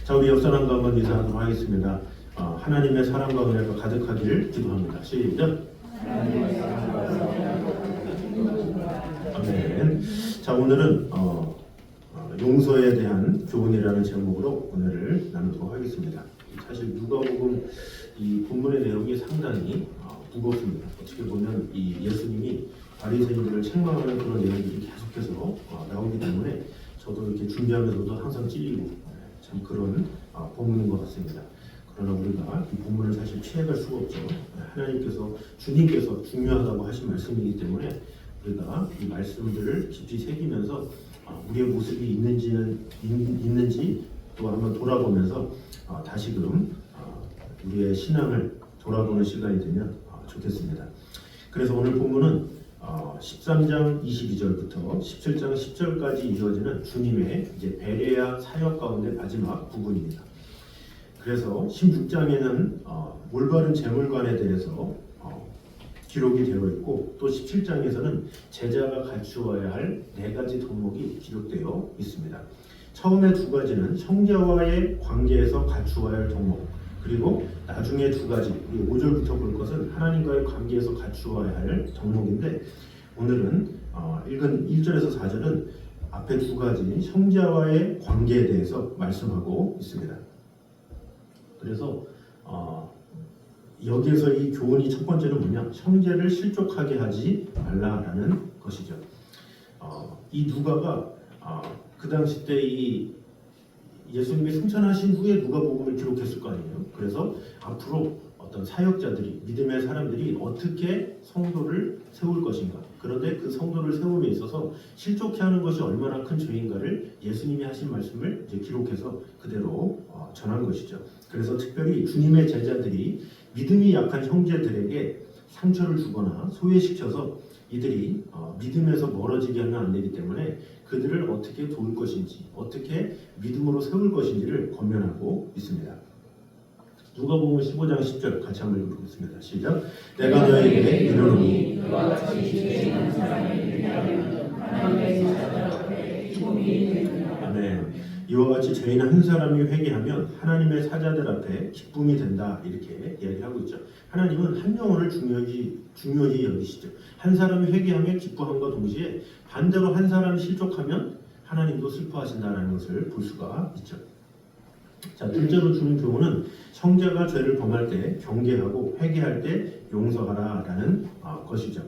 자, 우리 옆 사람과 한번 인사하도록 하겠습니다. 하나님의 사랑과 은혜가 가득하기를 기도합니다. 시작. 아멘. 자, 오늘은 용서에 대한 교훈이라는 제목으로 오늘을 나누도록 하겠습니다. 사실 누가복음 이 본문의 내용이 상당히 무겁습니다. 어떻게 보면 이 예수님이 바리새인들을 책망하는 그런 내용들이 계속해서 나오기 때문에 저도 이렇게 준비하면서도 항상 찔리고 참 그런 본문인 것 같습니다. 그러나 우리가 이 본문을 사실 피해갈 수가 없죠. 하나님께서 주님께서 중요하다고 하신 말씀이기 때문에 우리가 이 말씀들을 깊이 새기면서 우리의 모습이 있는지 또 한번 돌아보면서 다시금 우리의 신앙을 돌아보는 시간이 되면 좋겠습니다. 그래서 오늘 본문은 13장 22절부터 17장 10절까지 이루어지는 주님의 이제 베레아 사역 가운데 마지막 부분입니다. 그래서 16장에는 올바른 재물관에 대해서 기록이 되어 있고 또 17장에서는 제자가 갖추어야 할 4가지 덕목이 기록되어 있습니다. 처음에 2가지는 형제와의 관계에서 갖추어야 할 덕목, 그리고 나중에 2가지, 5절부터 볼 것은 하나님과의 관계에서 갖추어야 할 덕목인데 오늘은 읽은 1절에서 4절은 앞에 2가지 형제와의 관계에 대해서 말씀하고 있습니다. 그래서 여기에서 이 교훈이 첫 번째는 뭐냐? 형제를 실족하게 하지 말라라는 것이죠. 이 누가가 그 당시 때 이 예수님이 승천하신 후에 누가복음을 기록했을 거 아니에요. 그래서 앞으로 어떤 사역자들이, 믿음의 사람들이 어떻게 성도를 세울 것인가, 그런데 그 성도를 세움에 있어서 실족해 하는 것이 얼마나 큰 죄인가를 예수님이 하신 말씀을 이제 기록해서 그대로 전한 것이죠. 그래서 특별히 주님의 제자들이 믿음이 약한 형제들에게 상처를 주거나 소외시켜서 이들이 믿음에서 멀어지게 하면 안 되기 때문에 그들을 어떻게 도울 것인지, 어떻게 믿음으로 세울 것인지를 권면하고 있습니다. 누가복음 15장 10절 같이 한번 읽어보겠습니다. 시작. 내가 너에게 이르노니 그와 같이 죄인한 사람을 위하여 하나님의 사자들 앞에 기쁨이 되느니라. 아멘. 이와 같이 죄인 한 사람이 회개하면 하나님의 사자들 앞에 기쁨이 된다, 이렇게 이야기하고 있죠. 하나님은 한 영혼을 중요히 여기시죠. 한 사람이 회개하며 기뻐함과 동시에 반대로 한 사람이 실족하면 하나님도 슬퍼하신다는 것을 볼 수가 있죠. 자, 둘째로 주는 교훈은 형제가 죄를 범할 때 경계하고 회개할 때 용서하라라는 것이죠.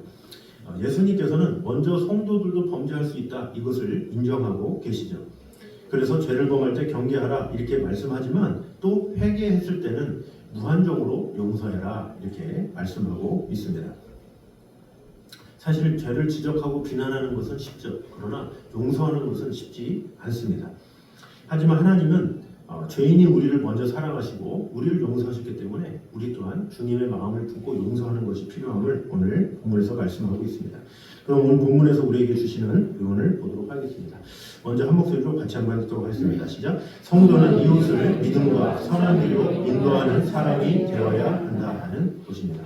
예수님께서는 먼저 성도들도 범죄할 수 있다, 이것을 인정하고 계시죠. 그래서 죄를 범할 때 경계하라 이렇게 말씀하지만 또 회개했을 때는 무한정으로 용서해라 이렇게 말씀하고 있습니다. 사실 죄를 지적하고 비난하는 것은 쉽죠. 그러나 용서하는 것은 쉽지 않습니다. 하지만 하나님은 죄인이 우리를 먼저 사랑하시고 우리를 용서하셨기 때문에 우리 또한 주님의 마음을 품고 용서하는 것이 필요함을 오늘 본문에서 말씀하고 있습니다. 그럼 오늘 본문에서 우리에게 주시는 교훈을 보도록 하겠습니다. 먼저 한 목소리로 같이 한번 읽도록 하겠습니다. 시작. 성도는 이웃을 믿음과 선한 길로 인도하는 사람이 되어야 한다는 것입니다.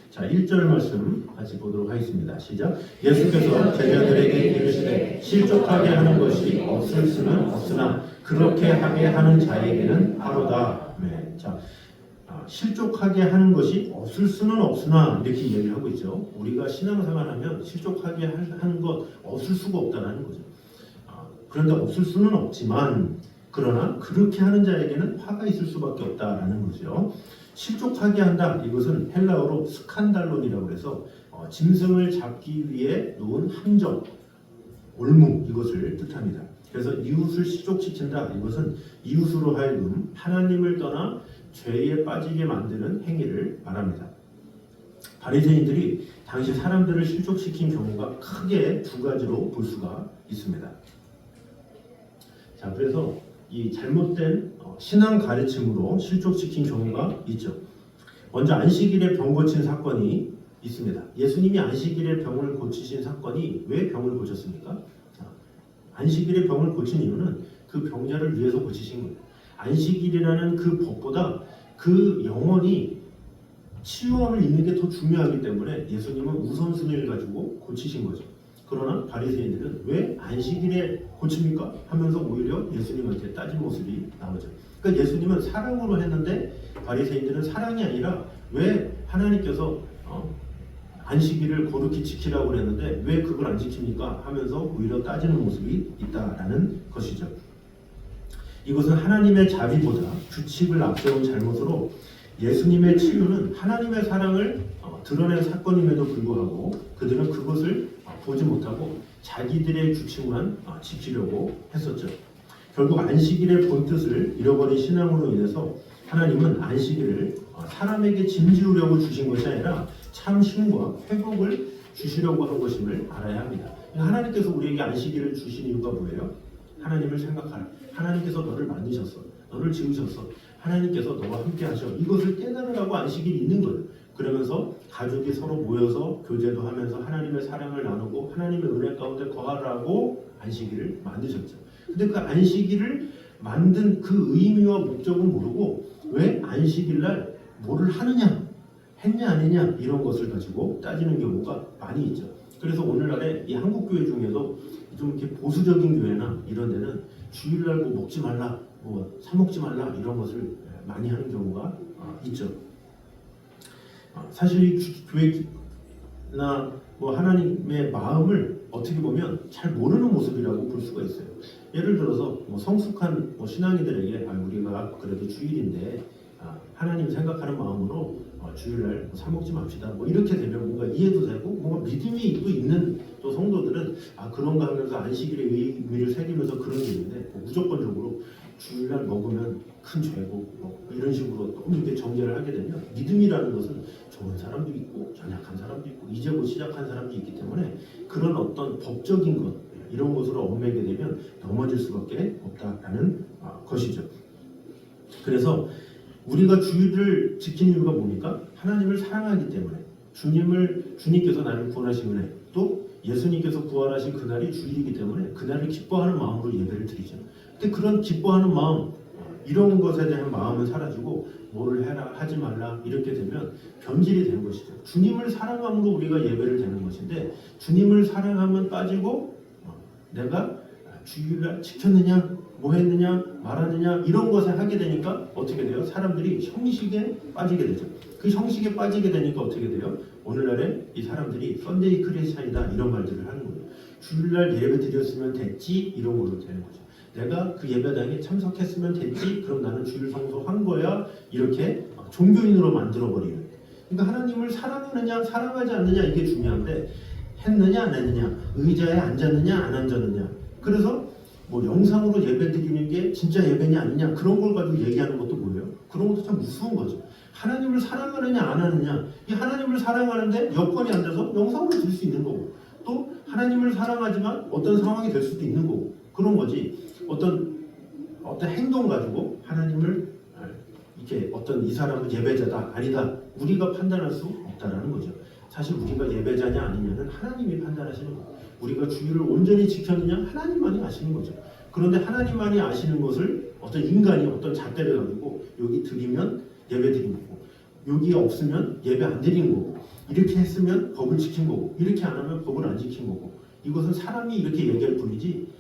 자, 1절 말씀 같이 보도록 하겠습니다. 시작. 예수께서 제자들에게 이르시되 실족하게 하는 것이 없을 수는 없으나 그렇게 하게 하는 자에게는 바로다. 네. 자, 실족하게 하는 것이 없을 수는 없으나 이렇게 이야기를 하고 있죠. 우리가 신앙생활하면 실족하게 하는 것 없을 수가 없다는 거죠. 그런데 없을 수는 없지만 그러나 그렇게 하는 자에게는 화가 있을 수밖에 없다라는 거죠. 실족하게 한다, 이것은 헬라어로 스칸달론이라고 해서 짐승을 잡기 위해 놓은 함정, 올무, 이것을 뜻합니다. 그래서 이웃을 실족시킨다, 이것은 이웃으로 하여금 하나님을 떠나 죄에 빠지게 만드는 행위를 말합니다. 바리새인들이 당시 사람들을 실족시킨 경우가 크게 2가지로 볼 수가 있습니다. 자, 그래서 이 잘못된 신앙 가르침으로 실족시킨 경우가 있죠. 먼저 안식일에 병 고친 사건이 있습니다. 예수님이 안식일에 병을 고치신 사건이 왜 병을 고쳤습니까? 안식일에 병을 고친 이유는 그 병자를 위해서 고치신 거예요. 안식일이라는 그 법보다 그 영혼이 치유함을 입는 게 더 중요하기 때문에 예수님은 우선순위를 가지고 고치신 거죠. 그러나 바리새인들은 왜 안식일에 고칩니까? 하면서 오히려 예수님한테 따진 모습이 나오죠. 그러니까 예수님은 사랑으로 했는데 바리새인들은 사랑이 아니라 왜 하나님께서 안식일을 거룩히 지키라고 그랬는데 왜 그걸 안 지킵니까? 하면서 오히려 따지는 모습이 있다라는 것이죠. 이것은 하나님의 자비보다 규칙을 앞세운 잘못으로 예수님의 치유는 하나님의 사랑을 드러낸 사건임에도 불구하고 그들은 그것을 보지 못하고 자기들의 규칙만 지키려고 했었죠. 결국 안식일의 본뜻을 잃어버린 신앙으로 인해서 하나님은 안식일을 사람에게 짐지우려고 주신 것이 아니라 참 쉼과 회복을 주시려고 한 것임을 알아야 합니다. 하나님께서 우리에게 안식일을 주신 이유가 뭐예요? 하나님을 생각하라. 하나님께서 너를 만드셨어. 너를 지으셨어. 하나님께서 너와 함께 하셔. 이것을 깨달으라고 안식일이 있는 거예요. 그러면서 가족이 서로 모여서 교제도 하면서 하나님의 사랑을 나누고 하나님의 은혜 가운데 거하라고 안식일을 만드셨죠. 근데 그 안식일을 만든 그 의미와 목적은 모르고 왜 안식일 날 뭐를 하느냐, 했냐 안 했냐 이런 것을 가지고 따지는 경우가 많이 있죠. 그래서 오늘날에 이 한국 교회 중에도 좀 이렇게 보수적인 교회나 이런 데는 주일날 뭐 먹지 말라, 뭐 사 먹지 말라 이런 것을 많이 하는 경우가 있죠. 사실 이 교회나 뭐 하나님의 마음을 어떻게 보면 잘 모르는 모습이라고 볼 수가 있어요. 예를 들어서 뭐 성숙한 신앙이들에게 우리가 그래도 주일인데 하나님 생각하는 마음으로 주일날 사 먹지 맙시다. 뭐 이렇게 되면 뭔가 이해도 되고 뭔가 믿음이 또 있는 또 성도들은 그런가 하면서 안식일의 의미를 새기면서 그런 게 있는데 무조건적으로 주일날 먹으면 큰 죄고 뭐 이런 식으로 너무 이렇게 정죄를 하게 되면 믿음이라는 것은 좋은 사람도 있고 연약한 사람도 있고 이제 곧 시작한 사람도 있기 때문에 그런 어떤 법적인 것 이런 것으로 얽매게 되면 넘어질 수밖에 없다라는 것이죠. 그래서 우리가 주일을 지키는 이유가 뭡니까? 하나님을 사랑하기 때문에 주님께서 나를 구원하신 은혜 또 예수님께서 부활하신 그날이 주일이기 때문에 그날을 기뻐하는 마음으로 예배를 드리죠. 근데 그런 기뻐하는 마음 이런 것에 대한 마음은 사라지고 뭐를 해라 하지 말라 이렇게 되면 변질이 되는 것이죠. 주님을 사랑함으로 우리가 예배를 드리는 것인데 주님을 사랑하면 빠지고 내가 주일날 지켰느냐 뭐 했느냐 말하느냐 이런 것을 하게 되니까 어떻게 돼요? 사람들이 형식에 빠지게 되죠. 그 형식에 빠지게 되니까 어떻게 돼요? 오늘날에 이 사람들이 썬데이 크리스찬이다 이런 말들을 하는 거예요. 주일날 예배 드렸으면 됐지 이런 걸로 되는 거죠. 내가 그 예배당에 참석했으면 됐지 그럼 나는 주일 성소한 거야 이렇게 종교인으로 만들어버리는 거예요. 그러니까 하나님을 사랑하느냐 사랑하지 않느냐 이게 중요한데 했느냐 안 했느냐 의자에 앉았느냐 안 앉았느냐 그래서 뭐 영상으로 예배 드리는 게 진짜 예배냐 아니냐 그런 걸 가지고 얘기하는 것도 뭐예요? 그런 것도 참 무서운 거죠. 하나님을 사랑하느냐 안 하느냐 이 하나님을 사랑하는데 여건이 안 돼서 영상으로 드릴 수 있는 거고 또 하나님을 사랑하지만 어떤 상황이 될 수도 있는 거고 그런 거지 어떤 행동 가지고 하나님을 이렇게 어떤 이 사람은 예배자다 아니다 우리가 판단할 수 없다라는 거죠. 사실 우리가 예배자냐 아니냐는 하나님이 판단하시는 거예요. 우리가 주일을 온전히 지켰느냐 하나님만이 아시는 거죠. 그런데 하나님만이 아시는 것을 어떤 인간이 어떤 잣대를 가지고 여기 드리면 예배 드린 거고 여기 없으면 예배 안 드린 거고 이렇게 했으면 법을 지킨 거고 이렇게 안 하면 법을 안 지킨 거고 이것은 사람이 이렇게 얘기할 뿐이지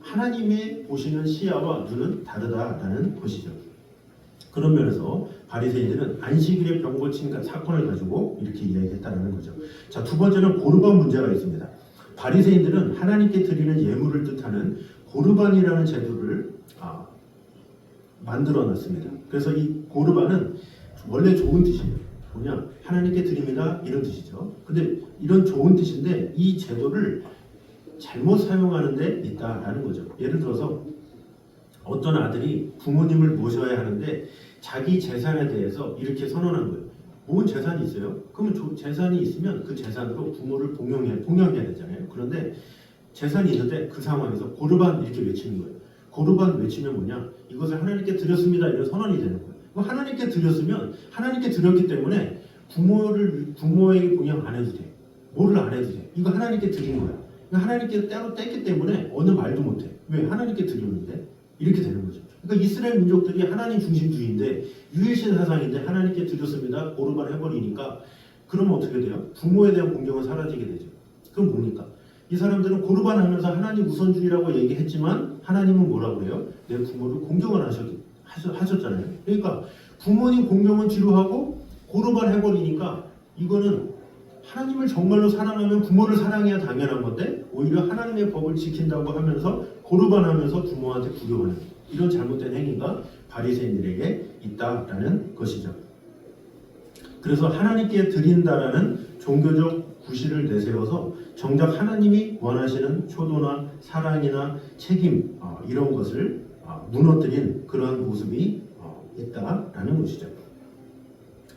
하나님의 보시는 시야와 눈은 다르다라는 것이죠. 그런 면에서 바리새인들은 안식일에 병 고친 사건을 가지고 이렇게 이야기했다는 거죠. 자, 두 번째는 고르반 문제가 있습니다. 바리새인들은 하나님께 드리는 예물을 뜻하는 고르반이라는 제도를 만들어놨습니다. 그래서 이 고르반은 원래 좋은 뜻이에요. 뭐냐? 하나님께 드립니다 이런 뜻이죠. 근데 이런 좋은 뜻인데 이 제도를 잘못 사용하는 데 있다라는 거죠. 예를 들어서 어떤 아들이 부모님을 모셔야 하는데 자기 재산에 대해서 이렇게 선언한 거예요. 뭔 재산이 있어요? 그러면 재산이 있으면 그 재산으로 부모를 봉양해야 되잖아요. 그런데 재산이 있는데 그 상황에서 고르반 이렇게 외치는 거예요. 고르반 외치면 뭐냐? 이것을 하나님께 드렸습니다. 이런 선언이 되는 거예요. 하나님께 드렸으면 하나님께 드렸기 때문에 부모에게 봉양 안 해도 돼. 뭐를 안 해도 돼. 이거 하나님께 드린 거야. 하나님께 따로 뗐기 때문에 어느 말도 못해. 왜? 하나님께 드렸는데 이렇게 되는 거죠. 그러니까 이스라엘 민족들이 하나님 중심주의인데 유일신 사상인데 하나님께 드렸습니다. 고르반 해버리니까 그러면 어떻게 돼요? 부모에 대한 공경은 사라지게 되죠. 그럼 뭡니까? 이 사람들은 고르반하면서 하나님 우선주의라고 얘기했지만 하나님은 뭐라고 그래요? 내 부모를 공경을 하셨잖아요. 그러니까 부모님 공경은 뒤로 하고 고르반 해버리니까 이거는 하나님을 정말로 사랑하면 부모를 사랑해야 당연한 건데 오히려 하나님의 법을 지킨다고 하면서 고르반하면서 부모한테 구경하는 이런 잘못된 행위가 바리새인들에게 있다라는 것이죠. 그래서 하나님께 드린다라는 종교적 구실을 내세워서 정작 하나님이 원하시는 효도나 사랑이나 책임 이런 것을 무너뜨린 그러한 모습이 있다라는 것이죠.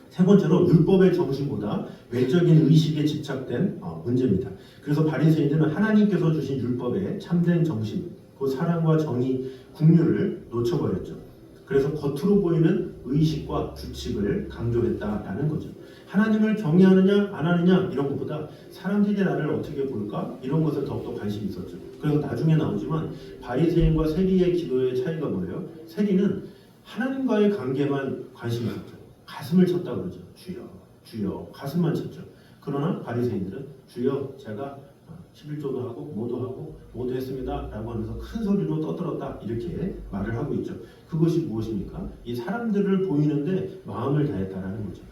세 번째로 율법의 정신보다 외적인 의식에 집착된 문제입니다. 그래서 바리새인들은 하나님께서 주신 율법의 참된 정신, 그 사랑과 정의, 긍휼을 놓쳐버렸죠. 그래서 겉으로 보이는 의식과 규칙을 강조했다라는 거죠. 하나님을 경외하느냐 안 하느냐 이런 것보다 사람들이 나를 어떻게 볼까 이런 것에 더욱더 관심이 있었죠. 그래서 나중에 나오지만 바리새인과 세리의 기도의 차이가 뭐예요? 세리는 하나님과의 관계만 관심이 있었죠. 가슴을 쳤다 그러죠. 주여, 주여 가슴만 쳤죠. 그러나 바리새인들은 주여 제가 11조도 하고 모두 했습니다 라고 하면서 큰 소리로 떠들었다 이렇게 말을 하고 있죠. 그것이 무엇입니까? 이 사람들을 보이는데 마음을 다했다라는 거죠.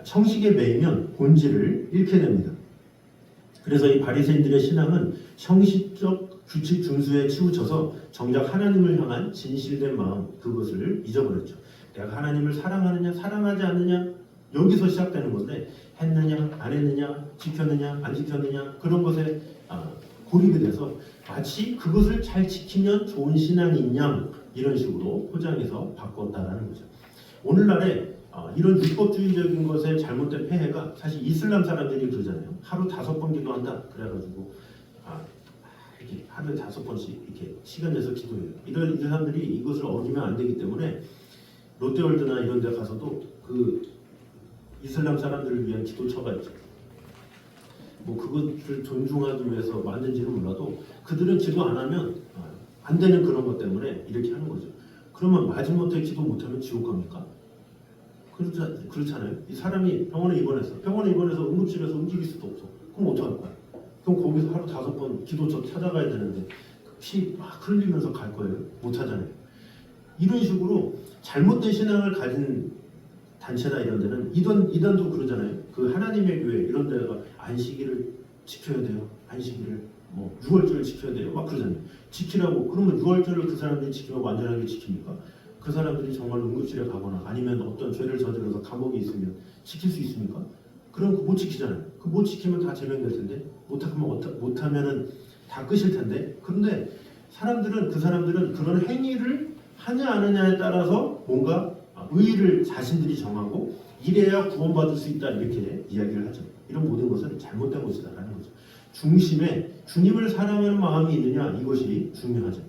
형식에 매이면 본질을 잃게 됩니다. 그래서 이 바리새인들의 신앙은 형식적 규칙 준수에 치우쳐서 정작 하나님을 향한 진실된 마음 그것을 잊어버렸죠. 내가 하나님을 사랑하느냐 사랑하지 않느냐 여기서 시작되는 건데 했느냐 안 했느냐 지켰느냐 안 지켰느냐 그런 것에 고립이 돼서 마치 그것을 잘 지키면 좋은 신앙인 양 이런 식으로 포장해서 바꿨다라는 거죠. 오늘날에 이런 율법주의적인 것의 잘못된 폐해가 사실 이슬람 사람들이 그러잖아요. 하루 5번 기도한다 그래가지고 이렇게 하루에 5번씩 이렇게 시간 내서 기도해요. 이런 사람들이 이것을 어기면 안 되기 때문에 롯데월드나 이런 데 가서도 그 이슬람 사람들을 위한 기도처가 있죠. 뭐 그것을 존중하기 위해서 만든지는 몰라도 그들은 기도 안 하면 안 되는 그런 것 때문에 이렇게 하는 거죠. 그러면 마지못해 기도 못하면 지옥 갑니까? 그렇잖아요. 이 사람이 병원에 입원해서 응급실에서 움직일 수도 없어. 그럼 어떡할 거야? 그럼 거기서 하루 5번 기도처 찾아가야 되는데 피 막 흘리면서 갈 거예요? 못 하잖아요. 이런 식으로 잘못된 신앙을 가진 단체나 이런 데는 이단도 그러잖아요. 그 하나님의 교회 이런 데가 안식일을 지켜야 돼요. 안식일을 뭐 6월절을 지켜야 돼요. 막 그러잖아요. 지키라고 그러면 6월절을 그 사람들이 지키면 완전하게 지킵니까? 그 사람들이 정말 응급실에 가거나 아니면 어떤 죄를 저질러서 감옥에 있으면 지킬 수 있습니까? 그럼 못 지키잖아요. 그 못 지키면 다 제명될 텐데 못하면은 다 끄실 텐데 그런데 그 사람들은 그런 행위를 하냐 안 하냐에 따라서 뭔가 의의를 자신들이 정하고 이래야 구원받을 수 있다 이렇게 이야기를 하죠. 이런 모든 것은 잘못된 것이다라는 거죠. 중심에 주님을 사랑하는 마음이 있느냐 이것이 중요하죠.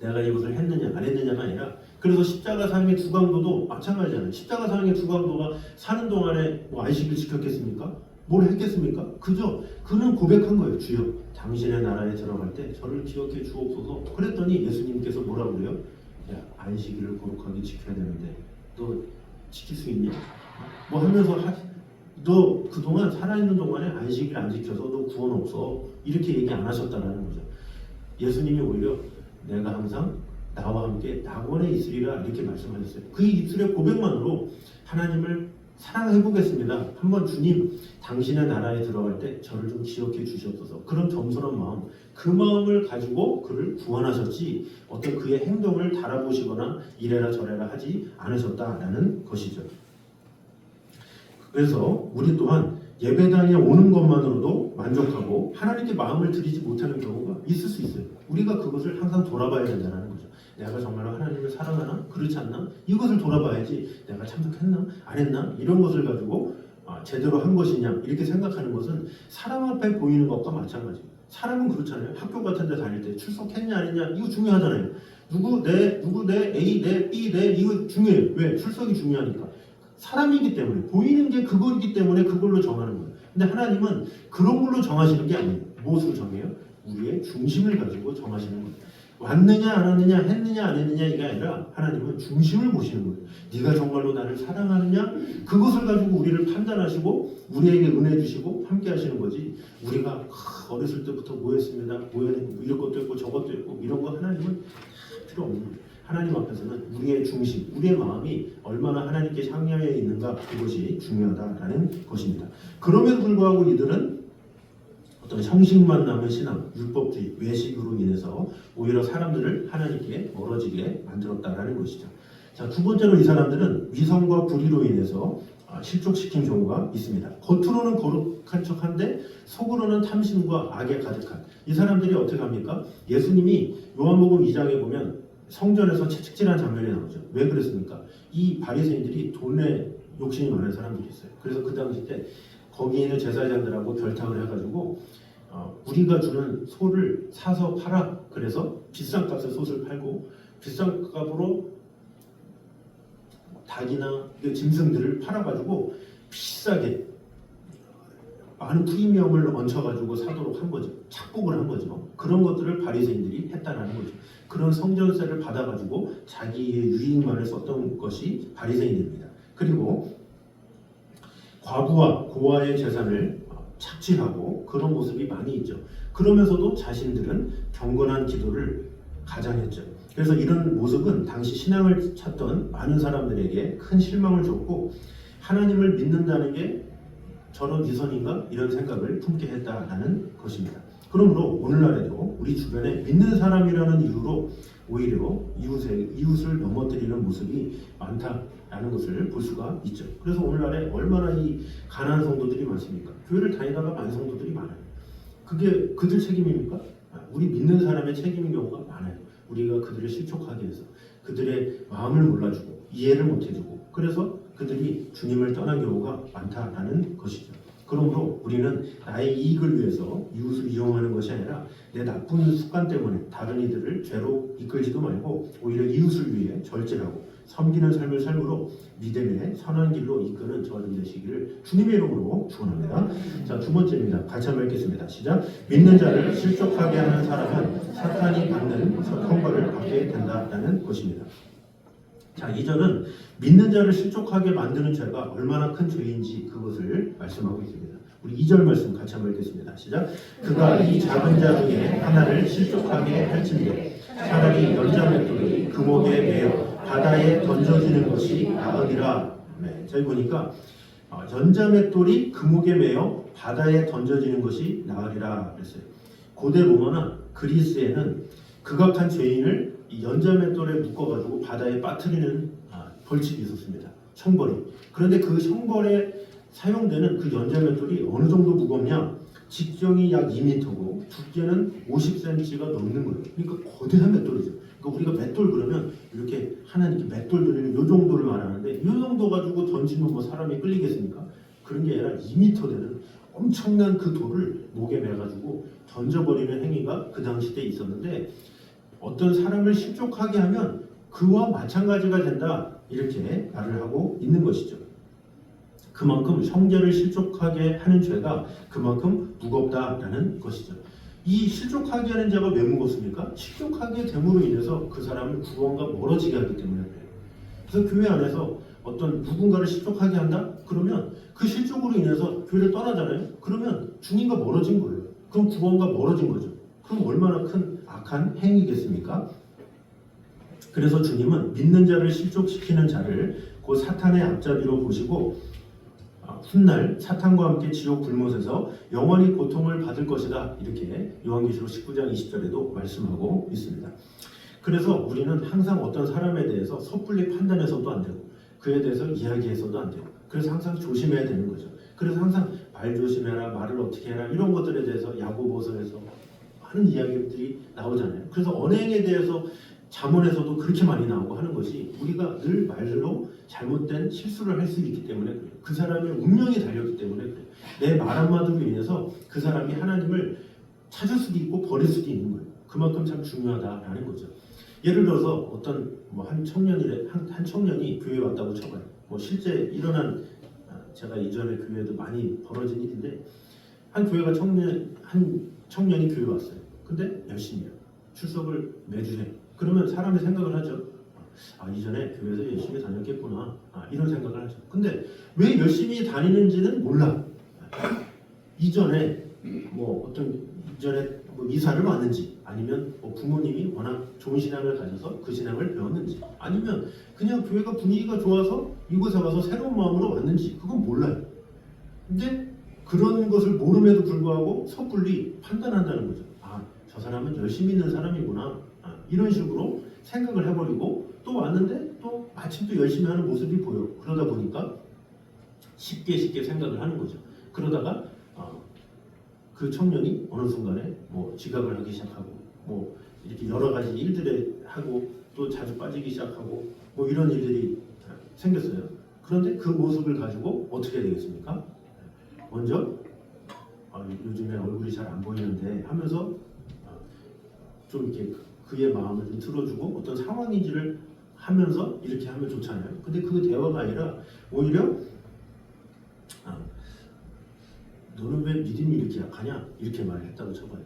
내가 이것을 했느냐 안 했느냐가 아니라 그래서 십자가 사형의 두 강도도 마찬가지잖아요. 십자가 사형의 두 강도가 사는 동안에 뭐 안식일 지켰겠습니까? 뭘 했겠습니까? 그는 고백한 거예요. 주여 당신의 나라에 들어갈 때 저를 기억해 주옵소서. 그랬더니 예수님께서 뭐라고 그래요? 야 안식일을 거룩하게 지켜야 되는데 너 지킬 수 있니? 뭐 하면서 너 그동안 살아있는 동안에 안식일 안 지켜서 너 구원 없어 이렇게 얘기 안 하셨다라는 거죠. 예수님이 오히려 내가 항상 나와 함께 낙원에 있으리라 이렇게 말씀하셨어요. 그 입술의 고백만으로 하나님을 사랑해보겠습니다. 한번 주님 당신의 나라에 들어갈 때 저를 좀 기억해 주시옵소서. 그런 겸손한 마음 그 마음을 가지고 그를 구원하셨지 어떤 그의 행동을 달아보시거나 이래라 저래라 하지 않으셨다라는 것이죠. 그래서 우리 또한 예배당에 오는 것만으로도 만족하고 하나님께 마음을 드리지 못하는 경우가 있을 수 있어요. 우리가 그것을 항상 돌아봐야 된다는 거죠. 내가 정말 하나님을 사랑하나? 그렇지 않나? 이것을 돌아봐야지 내가 참석했나? 안 했나? 이런 것을 가지고 제대로 한 것이냐 이렇게 생각하는 것은 사람 앞에 보이는 것과 마찬가지예요. 사람은 그렇잖아요. 학교 같은 데 다닐 때 출석했냐 안 했냐 이거 중요하잖아요. 누구 내 A 내 B 내 이거 중요해요. 왜? 출석이 중요하니까. 사람이기 때문에 보이는 게 그거이기 때문에 그걸로 정하는 거예요. 근데 하나님은 그런 걸로 정하시는 게 아니에요. 무엇으로 정해요? 우리의 중심을 가지고 정하시는 거예요. 왔느냐 안 왔느냐 했느냐 안 했느냐 이게 아니라 하나님은 중심을 보시는 거예요. 네가 정말로 나를 사랑하느냐 그것을 가지고 우리를 판단하시고 우리에게 은혜 주시고 함께 하시는 거지. 우리가 어렸을 때부터 뭐 했습니다. 뭐 이런 것도 했고 저것도 했고 이런 거 하나님은 필요 없는 거예요. 하나님 앞에서는 우리의 중심, 우리의 마음이 얼마나 하나님께 향하여 있는가 그것이 중요하다라는 것입니다. 그럼에도 불구하고 이들은 어떤 형식만 남은 신앙, 율법주의, 외식으로 인해서 오히려 사람들을 하나님께 멀어지게 만들었다라는 것이죠. 자, 두 번째로 이 사람들은 위선과 불의로 인해서 실족시킨 경우가 있습니다. 겉으로는 거룩한 척한데 속으로는 탐심과 악에 가득한 이 사람들이 어떻게 합니까? 예수님이 요한복음 2장에 보면 성전에서 채찍질한 장면이 나오죠. 왜 그랬습니까? 이 바리새인들이 돈에 욕심이 많은 사람들이 있어요. 그래서 그 당시 때 거기 있는 제사장들하고 결탁을 해가지고 우리가 주는 소를 사서 팔아. 그래서 비싼 값에 소를 팔고 비싼 값으로 닭이나 짐승들을 팔아가지고 비싸게 많은 프리미엄을 얹혀가지고 사도록 한 거죠. 착복을 한 거죠. 그런 것들을 바리새인들이 했다라는 거죠. 그런 성전세를 받아가지고 자기의 유익만을 썼던 것이 바리새인입니다. 그리고 과부와 고아의 재산을 착취하고 그런 모습이 많이 있죠. 그러면서도 자신들은 경건한 기도를 가장했죠. 그래서 이런 모습은 당시 신앙을 찾던 많은 사람들에게 큰 실망을 줬고 하나님을 믿는다는 게 저런 위선인가? 이런 생각을 품게 했다라는 것입니다. 그러므로 오늘날에도 우리 주변에 믿는 사람이라는 이유로 오히려 이웃을 넘어뜨리는 모습이 많다라는 것을 볼 수가 있죠. 그래서 오늘날에 얼마나 이 가난한 성도들이 많습니까? 교회를 다니다가 많은 성도들이 많아요. 그게 그들 책임입니까? 우리 믿는 사람의 책임인 경우가 많아요. 우리가 그들을 실족하게 해서 그들의 마음을 몰라주고 이해를 못해주고 그래서 그들이 주님을 떠난 경우가 많다라는 것이죠. 그러므로 우리는 나의 이익을 위해서 이웃을 이용하는 것이 아니라 내 나쁜 습관 때문에 다른 이들을 죄로 이끌지도 말고 오히려 이웃을 위해 절제하고 섬기는 삶을 삶으로 믿음의 선한 길로 이끄는 저들 되시기를 주님의 이름으로 축원합니다. 자, 두 번째입니다. 같이 한번 읽겠습니다. 시작. 믿는 자를 실족하게 하는 사람은 사탄이 받는 형벌을 받게 된다라는 것입니다. 자, 2절은 믿는 자를 실족하게 만드는 죄가 얼마나 큰 죄인지 그것을 말씀하고 있습니다. 우리 2절 말씀 같이 한번 읽겠습니다. 시작. 그가 이 작은 자 중에 하나를 실족하게 할진대 차라리 연자맷돌이 금옥에 매여 바다에 던져지는 것이 나으리라. 네, 저희 보니까 연자맷돌이 금옥에 매여 바다에 던져지는 것이 나으리라 그랬어요. 고대 로마나 그리스에는 극악한 죄인을 이 연자맷돌에 묶어가지고 바다에 빠뜨리는 벌칙이 있었습니다. 형벌이. 그런데 그 형벌에 사용되는 그 연자맷돌이 어느 정도 무겁냐? 직경이 약 2m고 두께는 50cm가 넘는 거예요. 그러니까 거대한 맷돌이죠. 그러니까 우리가 맷돌 그러면 이렇게 하나님께 맷돌 돌리는 이 정도를 말하는데 이 정도 가지고 던지면 뭐 사람이 끌리겠습니까? 그런 게 아니라 2m 되는 엄청난 그 돌을 목에 매가지고 던져버리는 행위가 그 당시 때 있었는데 어떤 사람을 실족하게 하면 그와 마찬가지가 된다 이렇게 말을 하고 있는 것이죠. 그만큼 형제를 실족하게 하는 죄가 그만큼 무겁다라는 것이죠. 이 실족하게 하는 죄가 왜 무겁습니까? 실족하게 됨으로 인해서 그 사람을 구원과 멀어지게 하기 때문에 그래요. 그래서 교회 안에서 어떤 누군가를 실족하게 한다? 그러면 그 실족으로 인해서 교회를 떠나잖아요. 그러면 주님과 멀어진 거예요. 그럼 구원과 멀어진 거죠. 그럼 얼마나 큰 악한 행위겠습니까? 그래서 주님은 믿는 자를 실족시키는 자를 그 사탄의 앞잡이로 보시고 훗날 사탄과 함께 지옥 불못에서 영원히 고통을 받을 것이다 이렇게 요한계시록 19장 20절에도 말씀하고 있습니다. 그래서 우리는 항상 어떤 사람에 대해서 섣불리 판단해서도 안 되고 그에 대해서 이야기해서도 안 되고 그래서 항상 조심해야 되는 거죠. 그래서 항상 말 조심해라, 말을 어떻게 해라 이런 것들에 대해서 야고보서에서 많은 이야기들이 나오잖아요. 그래서 언행에 대해서 잠언에서도 그렇게 많이 나오고 하는 것이 우리가 늘 말로 잘못된 실수를 할 수 있기 때문에 그래요. 그 사람의 운명이 달렸기 때문에 그래요. 내 말 한마디로 인해서 그 사람이 하나님을 찾을 수도 있고 버릴 수도 있는 거예요. 그만큼 참 중요하다라는 거죠. 예를 들어서 어떤 한 청년이 교회에 왔다고 쳐봐요. 실제 일어난 제가 이전에 교회에도 많이 벌어진 일인데 한 청년이 교회에 왔어요. 근데 열심히 해요. 출석을 매주 해. 그러면 사람이 생각을 하죠. 이전에 교회에서 열심히 다녔겠구나. 이런 생각을 하죠. 근데 왜 열심히 다니는지는 몰라. 이전에 뭐 어떤 이전에 뭐 이사를 왔는지, 아니면 뭐 부모님이 워낙 좋은 신앙을 가져서 그 신앙을 배웠는지, 아니면 그냥 교회가 분위기가 좋아서 이곳에 와서 새로운 마음으로 왔는지, 그건 몰라요. 근데 그런 것을 모름에도 불구하고 섣불리 판단한다는 거죠. 저 사람은 열심히 있는 사람이구나. 이런 식으로 생각을 해버리고 또 왔는데 또 마침 또 열심히 하는 모습이 보여. 그러다 보니까 쉽게 생각을 하는 거죠. 그러다가 그 청년이 어느 순간에 뭐 지각을 하기 시작하고, 뭐 이렇게 여러 가지 일들에 하고, 또 자주 빠지기 시작하고, 뭐 이런 일들이 생겼어요. 그런데 그 모습을 가지고 어떻게 되겠습니까? 먼저 요즘에 얼굴이 잘 안 보이는데 하면서 좀 이렇게 그의 마음을 좀 들어주고 어떤 상황인지를 하면서 이렇게 하면 좋잖아요. 근데 그 대화가 아니라 오히려 너는 왜 믿음이 이렇게 약하냐? 이렇게 말을 했다고 쳐봐요.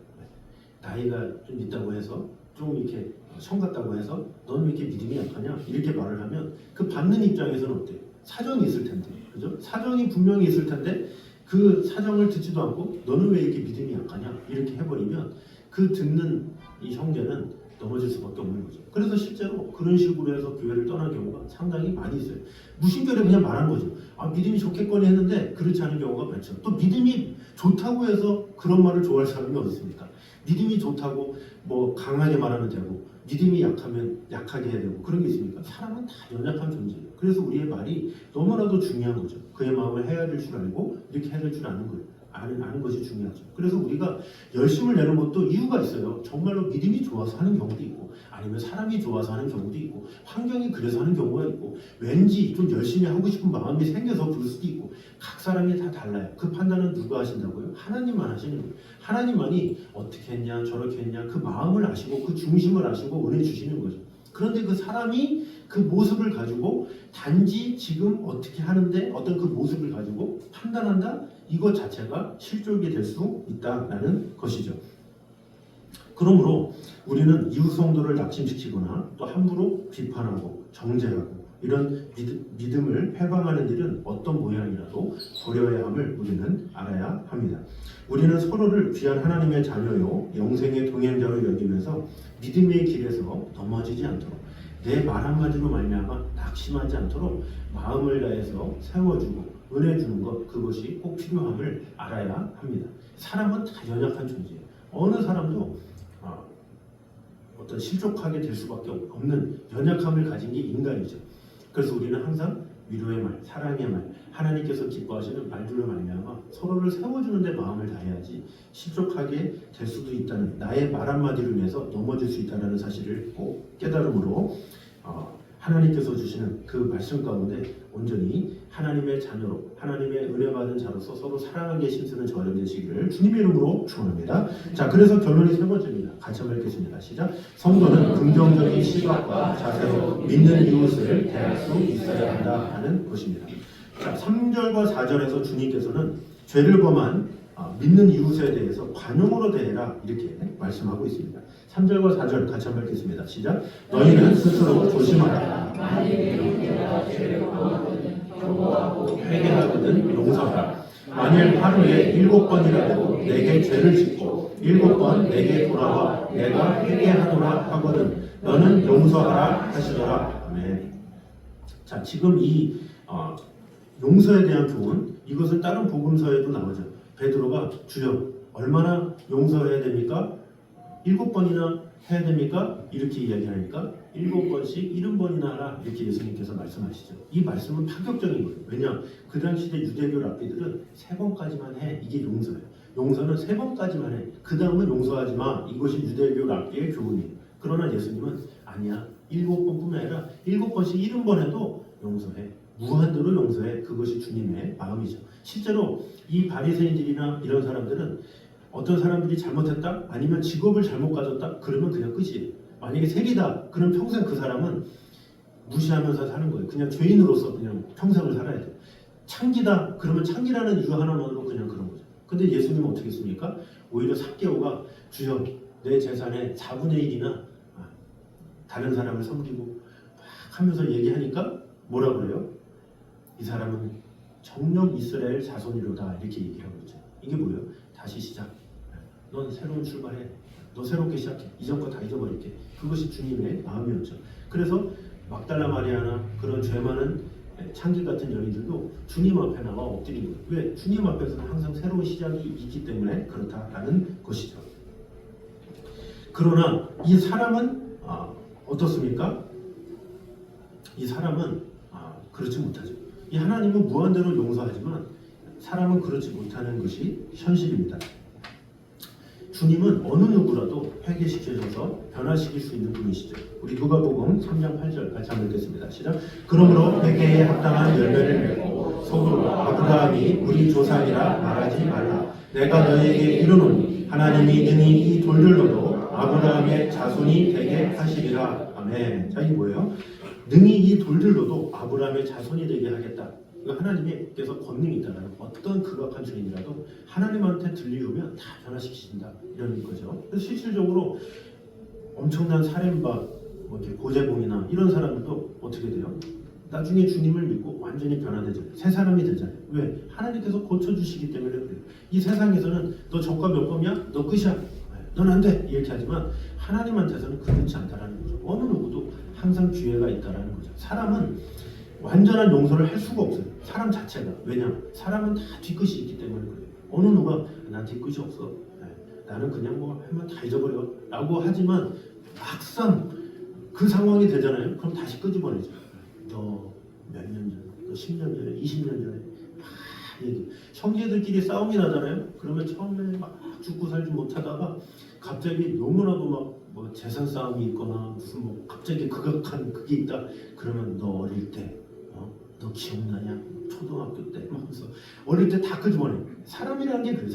나이가 좀 있다고 해서 좀 이렇게 성 같다고 해서 너는 왜 이렇게 믿음이 약하냐? 이렇게 말을 하면 그 받는 입장에서는 어때요? 사정이 있을 텐데, 그죠? 사정이 분명히 있을 텐데 그 사정을 듣지도 않고 너는 왜 이렇게 믿음이 약하냐? 이렇게 해버리면 그 듣는 이 형제는 넘어질 수밖에 없는 거죠. 그래서 실제로 그런 식으로 해서 교회를 떠난 경우가 상당히 많이 있어요. 무심결에 그냥 말한 거죠. 믿음이 좋겠거니 했는데 그렇지 않은 경우가 많죠. 또 믿음이 좋다고 해서 그런 말을 좋아할 사람이 어디 있습니까? 믿음이 좋다고 뭐 강하게 말하면 되고, 믿음이 약하면 약하게 해야 되고, 그런 게 있습니까? 사람은 다 연약한 존재예요. 그래서 우리의 말이 너무나도 중요한 거죠. 그의 마음을 헤아릴 줄 알고 이렇게 해야 될 줄 아는 거예요. 아는 것이 중요하죠. 그래서 우리가 열심을 내는 것도 이유가 있어요. 정말로 믿음이 좋아서 하는 경우도 있고, 아니면 사람이 좋아서 하는 경우도 있고, 환경이 그래서 하는 경우가 있고, 왠지 좀 열심히 하고 싶은 마음이 생겨서 그럴 수도 있고, 각 사람이 다 달라요. 그 판단은 누가 하신다고요? 하나님만 하시는 거예요. 하나님만이 어떻게 했냐 저렇게 했냐 그 마음을 아시고 그 중심을 아시고 은혜 주시는 거죠. 그런데 그 사람이 그 모습을 가지고 단지 지금 어떻게 하는데 어떤 그 모습을 가지고 판단한다? 이것 자체가 실족이 될 수 있다라는 것이죠. 그러므로 우리는 이웃 성도를 낙심시키거나 또 함부로 비판하고 정죄하고 이런 믿음을 회방하는 일은 어떤 모양이라도 버려야 함을 우리는 알아야 합니다. 우리는 서로를 귀한 하나님의 자녀요 영생의 동행자로 여기면서 믿음의 길에서 넘어지지 않도록, 내 말 한마디로 말미암아 낙심하지 않도록 마음을 다해서 세워주고 은혜 주는 것, 그것이 꼭 필요함을 알아야 합니다. 사람은 다 연약한 존재예요. 어느 사람도 어떤 실족하게 될 수밖에 없는 연약함을 가진 게 인간이죠. 그래서 우리는 항상 위로의 말, 사랑의 말, 하나님께서 기뻐하시는 말들로 말미암아 서로를 세워주는 데 마음을 다해야지 실족하게 될 수도 있다는, 나의 말 한마디로 인해서 넘어질 수 있다는 사실을 꼭 깨달음으로 하나님께서 주시는 그 말씀 가운데 온전히 하나님의 자녀로, 하나님의 은혜 받은 자로서 서로 사랑하게 힘쓰는 저녁 되시기를 주님의 이름으로 축원합니다. 자, 그래서 결론이 세 번째입니다. 같이 한번 읽겠습니다. 시작. 성도는 긍정적인 시각과 자세로 믿는 이웃을 대할 수 있어야 한다 하는 것입니다. 자, 3절과 4절에서 주님께서는 죄를 범한 믿는 이웃에 대해서 관용으로 대해라 이렇게 말씀하고 있습니다. 3절과 4절 같이 한번 읽겠습니다. 시작. 너희는 스스로 조심하라. 회개하거든 용서하라. 만일 하루에 7번이라도 내게 죄를 짓고 7번 내게 돌아와 내가 회개하노라 하거든 너는 용서하라 하시더라. 아멘. 자, 지금 이 용서에 대한 교훈, 이것은 다른 복음서에도 나오죠. 베드로가 주여 얼마나 용서해야 됩니까? 7번이나 해야 됩니까? 이렇게 이야기하니까 7번씩 70번이나 하라 이렇게 예수님께서 말씀하시죠. 이 말씀은 파격적인 거예요. 왜냐? 그 당시에 유대교 랍비들은 3번까지만 해. 이게 용서예요. 용서는 3번까지만 해. 그 다음은 용서하지 마. 이것이 유대교 랍비의 교훈이에요. 그러나 예수님은 아니야. 7번뿐만 아니라 7번씩 70번 해도 용서해. 무한대로 용서해. 그것이 주님의 마음이죠. 실제로 이 바리새인들이나 이런 사람들은 어떤 사람들이 잘못했다? 아니면 직업을 잘못 가졌다? 그러면 그냥 끝이에요. 만약에 세리다? 그럼 평생 그 사람은 무시하면서 사는 거예요. 그냥 죄인으로서 그냥 평생을 살아야 돼요. 창기다? 그러면 창기라는 이유 하나만으로 그냥 그런 거죠. 근데 예수님은 어떻게 했습니까? 오히려 삭개오가 주여 내 재산의 4분의 1이나 다른 사람을 섬기고 막 하면서 얘기하니까 뭐라 그래요? 이 사람은 정령 이스라엘 자손이로다 이렇게 얘기하고 있죠. 이게 뭐예요? 다시 시작. 넌 새로운 출발해. 너 새롭게 시작해. 이전 거 다 잊어버릴게. 그것이 주님의 마음이었죠. 그래서 막달라 마리아나 그런 죄 많은 창기 같은 여인들도 주님 앞에 나와 엎드린 거예요. 왜? 주님 앞에서는 항상 새로운 시작이 있기 때문에 그렇다라는 것이죠. 그러나 이 사람은 어떻습니까? 이 사람은 그렇지 못하죠. 이 하나님은 무한대로 용서하지만 사람은 그렇지 못하는 것이 현실입니다. 주님은 어느 누구라도 회개시켜줘서 변화시킬 수 있는 분이시죠. 우리 누가복음 3장 8절 같이 한번 읽겠습니다. 시작. 그러므로 회개에 합당한 열매를 맺고 서로 아브라함이 우리 조상이라 말하지 말라. 내가 너희에게 이르노니 하나님이 능히 이 돌들로도 아브라함의 자손이 되게 하시리라. 아멘. 자, 이게 뭐예요? 능히 이 돌들로도 아브라함의 자손이 되게 하겠다. 하나님께서 권능이 있다는 어떤 극악한 주인이라도 하나님한테 들리우면 다 변화시키신다 이런 거죠. 그래서 실질적으로 엄청난 살인바, 이렇게 고재봉이나 이런 사람들도 어떻게 돼요? 나중에 주님을 믿고 완전히 변화되죠. 새 사람이 되잖아요. 왜? 하나님께서 고쳐주시기 때문에 그래요. 이 세상에서는 너 저가 몇 범이야? 너 끝이야. 넌 안 돼. 이렇게 하지만 하나님한테서는 그렇지 않다라는 거죠. 어느 누구도 항상 기회가 있다라는 거죠. 사람은 완전한 용서를 할 수가 없어요. 사람 자체가. 왜냐? 사람은 다 뒤끝이 있기 때문에 그래요. 어느 누가 난 뒤끝이 없어. 나는 그냥 뭐 하면 다 잊어버려. 라고 하지만 막상 그 상황이 되잖아요. 그럼 다시 끄집어내죠. 너 몇 년 전에, 너 10년 전에, 20년 전에 막 얘기. 형제들끼리 싸움이 나잖아요. 그러면 처음에 막 죽고 살지 못하다가 갑자기 너무나도 막 뭐 재산 싸움이 있거나 무슨 뭐 갑자기 극악한 그게 있다. 그러면 너 어릴 때 너 기억나냐? 초등학교 때 하면서 어릴 때 다 끄집어내. 사람이라는 게 그래.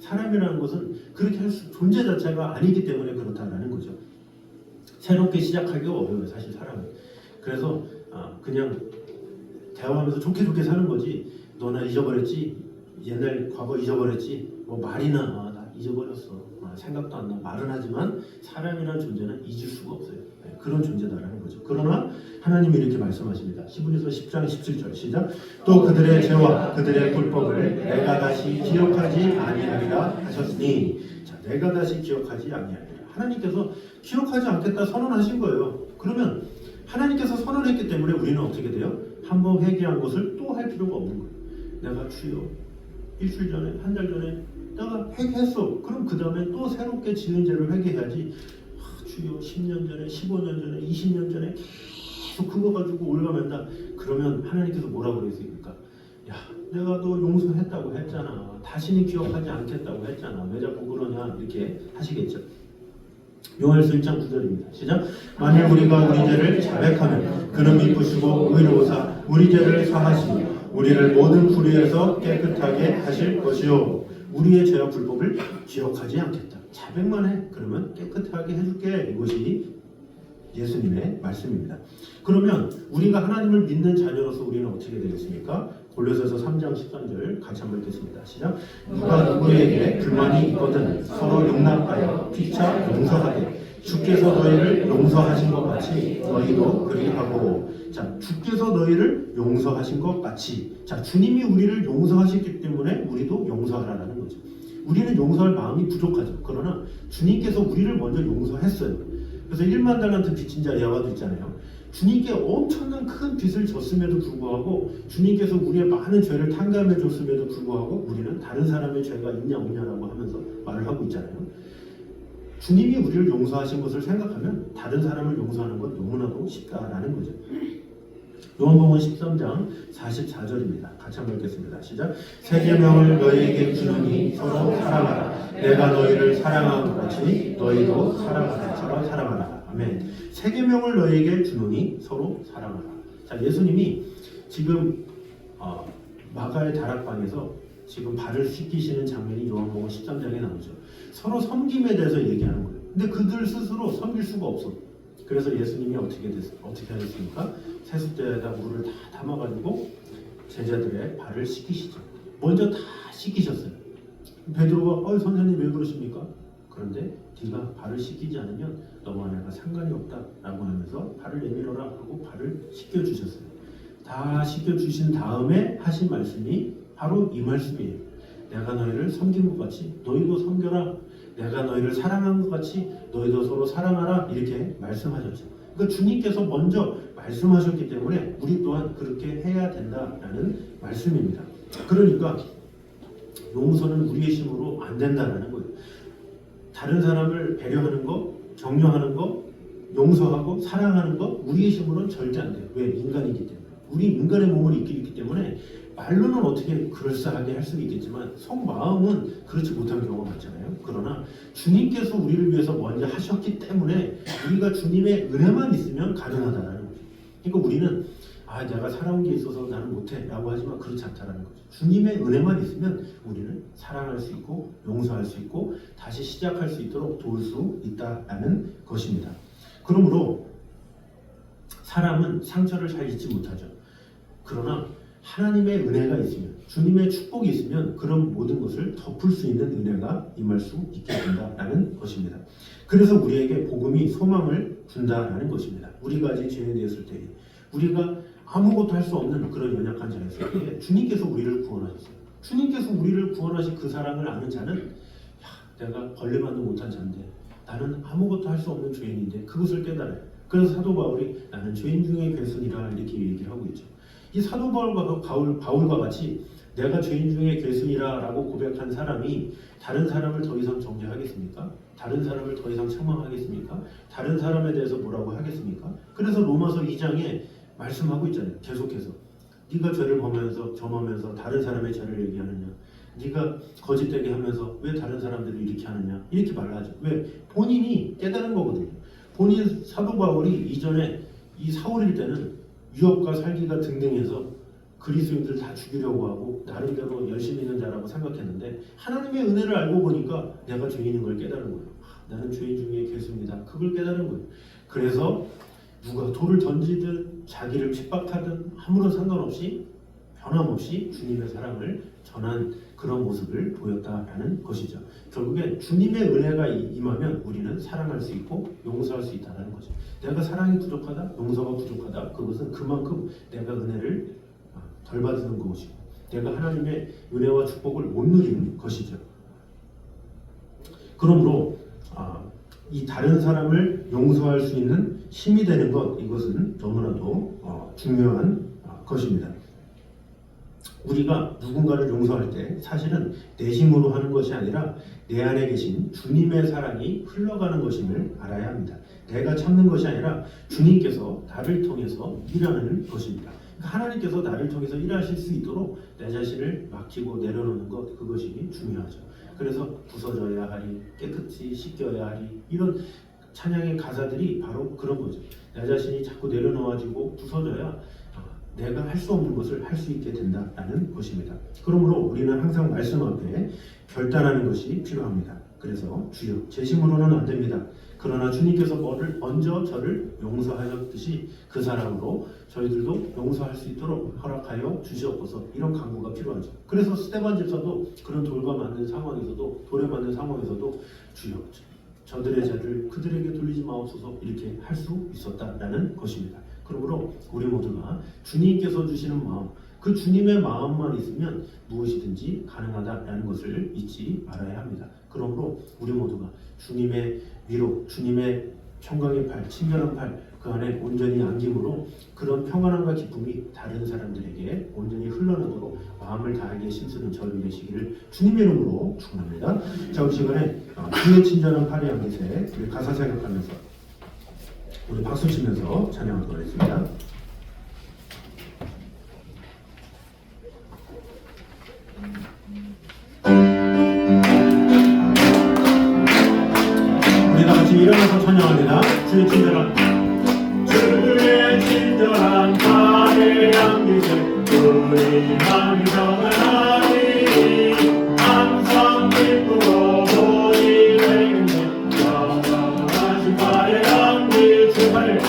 사람이라는 것은 그렇게 할 수, 존재 자체가 아니기 때문에 그렇다라는 거죠. 새롭게 시작하기가 어려워요. 사실 사람은. 그래서 그냥 대화하면서 좋게 사는 거지. 너나 잊어버렸지? 옛날 과거 잊어버렸지? 뭐 말이나 나 잊어버렸어. 생각도 안 나. 말은 하지만 사람이라는 존재는 잊을 수가 없어요. 그런 존재다라는 거죠. 그러나 하나님이 이렇게 말씀하십니다. 히브리서 10장 17절 시작. 또 그들의 죄와 그들의 불법을 내가 다시 기억하지 아니하리라 하셨으니, 자, 내가 다시 기억하지 아니하리라. 하나님께서 기억하지 않겠다 선언하신 거예요. 그러면 하나님께서 선언했기 때문에 우리는 어떻게 돼요? 한번 회개한 것을 또 할 필요가 없는 거예요. 내가 주여 일주일 전에, 한 달 전에 내가 회개했어. 그럼 그 다음에 또 새롭게 지은 죄를 회개해야지. 주여 10년 전에, 15년 전에, 20년 전에 계속 그거 가지고 올가맨다. 그러면 하나님께서 뭐라고 그랬습니까? 야, 내가 너 용서했다고 했잖아. 다시는 기억하지 않겠다고 했잖아. 왜 자꾸 그러냐? 이렇게 하시겠죠. 요한일서 1장 9절입니다. 시작. 만일 우리가 우리 죄를 자백하면 그는 미쁘시고 의로우사 우리 죄를 사하시며 우리를 모든 불의에서 깨끗하게 하실 것이요. 우리의 죄와 불법을 기억하지 않겠다. 자백만 해. 그러면 깨끗하게 해줄게. 이것이 예수님의 말씀입니다. 그러면 우리가 하나님을 믿는 자녀로서 우리는 어떻게 되겠습니까? 골로새서 3장 13절 같이 한번 읽겠습니다. 시작. 누가 누구에게 불만이 있거든 서로 용납하여 피차 용서하되 주께서 너희를 용서하신 것 같이 너희도 그리하고. 자, 주께서 너희를 용서하신 것 같이. 자, 주님이 우리를 용서하셨기 때문에 우리도 용서하라는 거죠. 우리는 용서할 마음이 부족하죠. 그러나 주님께서 우리를 먼저 용서했어요. 그래서 1만 달란트 빚진 자 야와도 있잖아요. 주님께 엄청난 큰 빚을 졌음에도 불구하고 주님께서 우리의 많은 죄를 탕감해 줬음에도 불구하고 우리는 다른 사람의 죄가 있냐 없냐라고 하면서 말을 하고 있잖아요. 주님이 우리를 용서하신 것을 생각하면 다른 사람을 용서하는 건 너무나도 쉽다라는 거죠. 요한복음 13장 44절입니다. 같이 한번 읽겠습니다. 시작. 새 계명을 너희에게 주노니 서로 사랑하라. 내가 너희를 사랑한 것 같이 너희도 사랑하라. 서로 사랑하라. 아멘. 새 계명을 너희에게 주노니 서로 사랑하라. 자, 예수님이 지금 마가의 다락방에서 지금 발을 씻기시는 장면이 요한복음 13장에 나오죠. 서로 섬김에 대해서 얘기하는 거예요. 근데 그들 스스로 섬길 수가 없어. 그래서 예수님이 어떻게 하셨습니까? 세숫대에다 물을 다 담아가지고 제자들의 발을 씻기시죠. 먼저 다 씻기셨어요. 베드로가 선생님 왜 그러십니까? 그런데 네가 발을 씻기지 않으면 너와 내가 상관이 없다라고 하면서 발을 내밀어라 하고 발을 씻겨주셨어요. 다 씻겨주신 다음에 하신 말씀이 바로 이 말씀이에요. 내가 너희를 섬긴 것 같이 너희도 섬겨라. 내가 너희를 사랑한 것 같이 너희도 서로 사랑하라. 이렇게 말씀하셨죠. 그러니까 주님께서 먼저 말씀하셨기 때문에 우리 또한 그렇게 해야 된다라는 말씀입니다. 그러니까 용서는 우리의 힘으로 안 된다라는 거예요. 다른 사람을 배려하는 거, 격려하는 거, 용서하고 사랑하는 거 우리의 힘으로는 절대 안 돼요. 왜? 인간이기 때문에. 우리 인간의 몸을 입고 있기 때문에 말로는 어떻게 그럴싸하게 할 수는 있겠지만 속마음은 그렇지 못한 경우가 많잖아요. 그러나 주님께서 우리를 위해서 먼저 하셨기 때문에 우리가 주님의 은혜만 있으면 가능하다라는 거죠. 그러니까 우리는 내가 살아온 게 있어서 나는 못해 라고 하지만 그렇지 않다라는 거죠. 주님의 은혜만 있으면 우리는 사랑할 수 있고 용서할 수 있고 다시 시작할 수 있도록 도울 수 있다라는 것입니다. 그러므로 사람은 상처를 잘 잊지 못하죠. 그러나 하나님의 은혜가 있으면 주님의 축복이 있으면 그런 모든 것을 덮을 수 있는 은혜가 임할 수 있게 된다라는 것입니다. 그래서 우리에게 복음이 소망을 준다라는 것입니다. 우리가 아직 죄에 대했을 때 우리가 아무것도 할 수 없는 그런 연약한 자였을 때 주님께서 우리를 구원하셨어요. 주님께서 우리를 구원하신 그 사랑을 아는 자는 내가 벌레만도 못한 자인데 나는 아무것도 할 수 없는 죄인인데 그것을 깨달아요. 그래서 사도 바울이 나는 죄인 중에 괴순이라 이렇게 얘기를 하고 있죠. 이 사도 바울과 같이 내가 죄인 중에 괴순이라라고 고백한 사람이 다른 사람을 더 이상 정죄하겠습니까? 다른 사람을 더 이상 책망하겠습니까? 다른 사람에 대해서 뭐라고 하겠습니까? 그래서 로마서 2장에 말씀하고 있잖아요. 계속해서 네가 죄를 범하면서 다른 사람의 죄를 얘기하느냐? 네가 거짓되게 하면서 왜 다른 사람들을 이렇게 하느냐? 이렇게 말하죠. 왜? 본인이 깨달은 거거든요. 본인 사도 바울이 이전에 이 사울일 때는 유업과 살기가 등등해서 그리스도인들 다 죽이려고 하고 나름대로 열심히 있는 자라고 생각했는데 하나님의 은혜를 알고 보니까 내가 죄인인 걸 깨달은 거예요. 나는 죄인 중에 괴수입니다. 그걸 깨달은 거예요. 그래서 누가 돌을 던지든 자기를 핍박하든 아무런 상관없이 변함없이 주님의 사랑을 전한 그런 모습을 보였다라는 것이죠. 결국에 주님의 은혜가 임하면 우리는 사랑할 수 있고 용서할 수 있다는 거죠. 내가 사랑이 부족하다, 용서가 부족하다, 그것은 그만큼 내가 은혜를 덜 받는 것이고 내가 하나님의 은혜와 축복을 못 누리는 것이죠. 그러므로 이 다른 사람을 용서할 수 있는 힘이 되는 것, 이것은 너무나도 중요한 것입니다. 우리가 누군가를 용서할 때 사실은 내 힘으로 하는 것이 아니라 내 안에 계신 주님의 사랑이 흘러가는 것임을 알아야 합니다. 내가 참는 것이 아니라 주님께서 나를 통해서 일하는 것입니다. 하나님께서 나를 통해서 일하실 수 있도록 내 자신을 맡기고 내려놓는 것, 그것이 중요하죠. 그래서 부서져야 하리, 깨끗이 씻겨야 하리, 이런 찬양의 가사들이 바로 그런 거죠. 내 자신이 자꾸 내려놓아지고 부서져야 내가 할 수 없는 것을 할 수 있게 된다는 것입니다. 그러므로 우리는 항상 말씀 앞에 결단하는 것이 필요합니다. 그래서 주여 제 힘으로는 안 됩니다. 그러나 주님께서 먼저 저를 용서하셨듯이 그 사랑으로 저희들도 용서할 수 있도록 허락하여 주시옵소서, 이런 간구가 필요하죠. 그래서 스데반 집사도 그런 돌에 맞는 상황에서도 주여 저들의 죄를 그들에게 돌리지 마옵소서 이렇게 할 수 있었다라는 것입니다. 그러므로 우리 모두가 주님께서 주시는 마음, 그 주님의 마음만 있으면 무엇이든지 가능하다라는 것을 잊지 말아야 합니다. 그러므로 우리 모두가 주님의 위로, 주님의 평강의 팔, 친절한 팔, 그 안에 온전히 안김으로 그런 평안함과 기쁨이 다른 사람들에게 온전히 흘러나도록 마음을 다하게 힘쓰는 저희 되시기를 주님의 이름으로 축원합니다. 자, 우리 시간에 주의 친절한 팔의 안깃에 우리 가사 생각하면서 우리 박수 치면서 찬양하도록 하겠습니다. 우리 다 같이 일어나서 찬양합니다. 주의 친절한 팔의 안깃에 우리 마음이 평안하니 항상 기쁘고 보이 되겠네. 영원하신 팔의 안깃 주를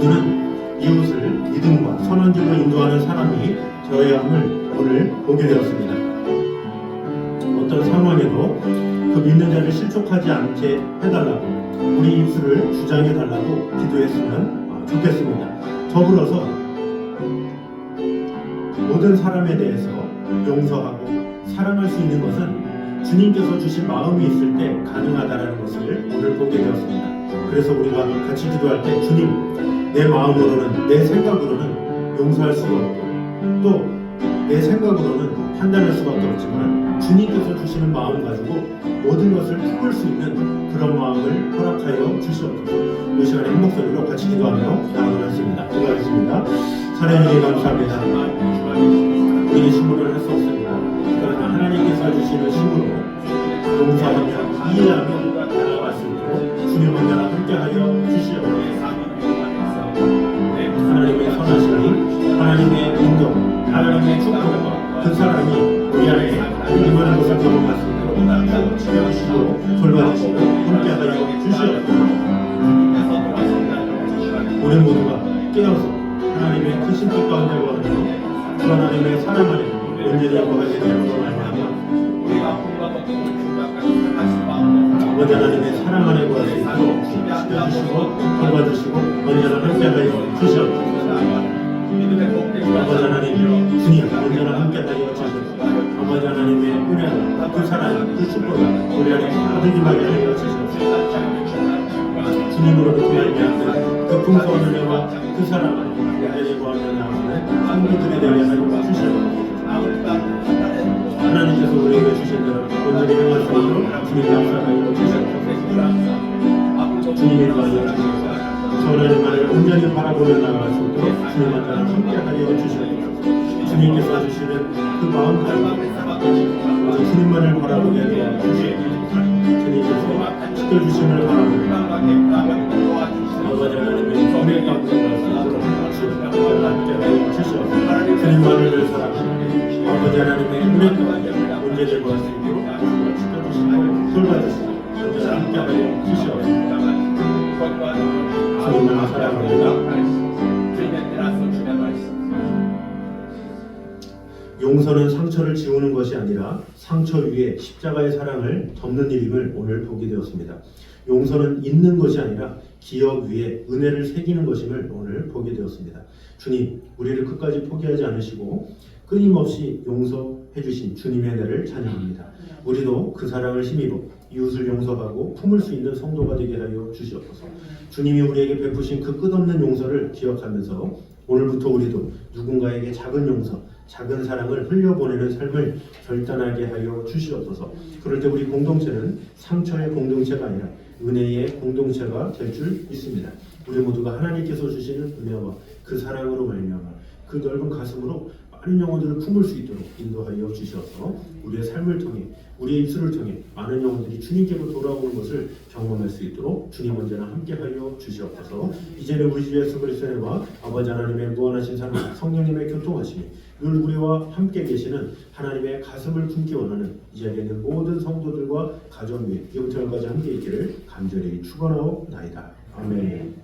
모두는 이웃을 믿음과 선한 길로 인도하는 사람이 되어야 함을 오늘 보게 되었습니다. 어떤 상황에도 그 믿는 자를 실족하지 않게 해달라고, 우리 입술을 주장해달라고 기도했으면 좋겠습니다. 더불어서 모든 사람에 대해서 용서하고 사랑할 수 있는 것은 주님께서 주신 마음이 있을 때 가능하다는 것을 오늘 보게 되었습니다. 그래서 우리가 같이 기도할 때, 주님, 내 마음으로는, 내 생각으로는 용서할 수가 없고 또 내 생각으로는 판단할 수밖에 없지만 주님께서 주시는 마음 가지고 모든 것을 품을 수 있는 그런 마음을 허락하여 주시옵소서. 이 시간에 한 목소리로 같이 기도하며 나아가겠습니다. 기도하겠습니다. 하나님 감사합니다. 우리의 힘으로는 할 수 없습니다. 그러나 하나님께서 주시는 힘으로 용서하며 이해하며 나아갈 수 있도록 주님 언제나 함께하여 주시옵소서. 하나님의 선하심이, 하나님의 인도, 하나님의 축복, 그 사람이 우리 안에 임하는 것을 경험할 수 있도록 지켜주시고 돌봐주시고 함께하여 주시옵소서. 우리 모두가 깨어서 하나님의 크신 뜻 가운데 거하며 그 하나님의 사랑 안에 온전히 거하게 되는 것을 말하며 아버지 하나님의 사랑 안에 거할 수 있도록 지켜주시고 돌봐주시고 언제나 함께하여 주시옵소서. 아버지 하나님, 주님 언제나 함께하여 주시옵소서. 아버지 하나님의 은혜와 그 사랑, 그 축복을 우리 안에 가득 임하게 하여 주시옵소서. 주님으로부터 말미암는 그 풍성한 은혜와 그 사랑을 온전히 거하며 나아가는 성도들이 되게 하여 주시옵소서. 하나님께서 우리에게 주신 대로 온전히 행할 수 있도록 주님 감사하여 주시옵소서. 주님이 도와주여 주시옵소서. 하나님만을 온전히 바라보며 나아갈 수 있도록 주님과 함께하여 주시옵소서. 주님께서 주시는 그 마음 가지고 주님만을 바라보게 하여 주시옵소서. 주님께서 지켜주심을 바라보며 아버지 하나님의 은혜 가운데 갈 수 있도록 주님과 함께하여 주시옵소서. 주님만을 사랑하며 아버지 하나님의 은혜 가운데 온전히 구할 수 있도록 지켜주시고 돌봐주시고 언제나 함께하여 주시옵소서. 주님을 사랑합니다. 용서는 상처를 지우는 것이 아니라 상처 위에 십자가의 사랑을 덮는 일임을 오늘 보게 되었습니다. 용서는 잊는 것이 아니라 기억 위에 은혜를 새기는 것임을 오늘 보게 되었습니다. 주님, 우리를 끝까지 포기하지 않으시고 끊임없이 용서해 주신 주님의 은혜를 찬양합니다. 우리도 그 사랑을 힘입어 이웃을 용서하고 품을 수 있는 성도가 되게 하여 주시옵소서. 주님이 우리에게 베푸신 그 끝없는 용서를 기억하면서 오늘부터 우리도 누군가에게 작은 용서, 작은 사랑을 흘려보내는 삶을 결단하게 하여 주시옵소서. 그럴 때 우리 공동체는 상처의 공동체가 아니라 은혜의 공동체가 될 줄 믿습니다. 우리 모두가 하나님께서 주시는 은혜와 그 사랑으로 말미암아 그 넓은 가슴으로 많은 영혼들을 품을 수 있도록 인도하여 주셔서 우리의 삶을 통해, 우리의 입술을 통해 많은 영혼들이 주님께로 돌아오는 것을 경험할 수 있도록 주님 언제나 함께하여 주시옵소서. 이제는 우리 주 예수 그리스도의 은혜와 아버지 하나님의 무한하신 사랑, 성령님의 교통하심이 늘 우리와 함께 계시는 하나님의 가슴을 품기 원하는 이 자리에 있는 모든 성도들과 가정 위에 이부터 여기까지 함께 있기를 간절히 축원하옵나이다. 아멘.